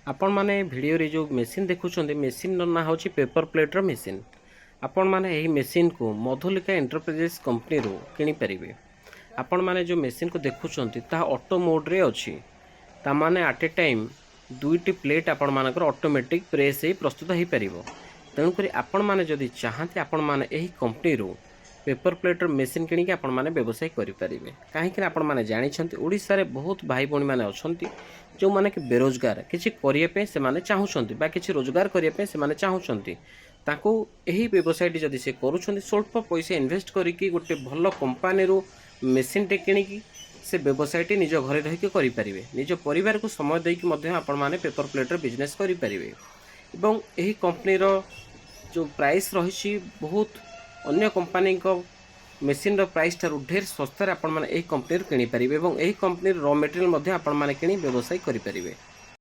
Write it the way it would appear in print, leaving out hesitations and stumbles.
आपण माने वीडियो रे जो मेसीन देखुछन्ते मेसीन ना होची पेपर प्लेटर मेसीन। आपण माने एही मेसीन को मधुलिका एंटरप्राइजेस कंपनी रो किनि परिबे। आपण माने जो मेसीन को देखुछन्ते ता ऑटो मोड रे अछि। ता माने एट ए टाइम दुईटी प्लेट आपण मानकर ऑटोमेटिक प्रेस हे प्रस्तुत हे परिबो। तेणु करी आपण माने जदि चाहते आपण माने एही कंपनी रो पेपर प्लेटर मेसीन किनि के आपण माने व्यवसाय करि परिबे। काहे कि आपण माने जानि छन्ते ओडिसा रे बहुत भाई बणी माने अछन्ती जो माने कि बेरोजगार किछि करिया पे से माने चाहुछन्ती बा किछि रोजगार करिया पे से माने चाहुछन्ती। ताको एही व्यवसायटी जदि से करूछन्ती स्वल्प पैसा इन्वेस्ट करिकि गोटे भल कंपनी रो मेसीन टे किनिकि से व्यवसायटी निज घरे रहिकि करि परिबे। निज परिवार को समय देइकि मध्य आपण माने पेपर प्लेटर बिजनेस करि परिबे। एवं एही कंपनी रो जो प्राइस रहिछि बहुत अन्य कंपनी को मेसीन रो प्राइस ठारू ढेर सस्ता रे आपण माने एही कंपनी किनि परिबे एवं एही कंपनी रो रॉ मटेरियल मध्य आपण माने किनि व्यवसाय करि परिबे।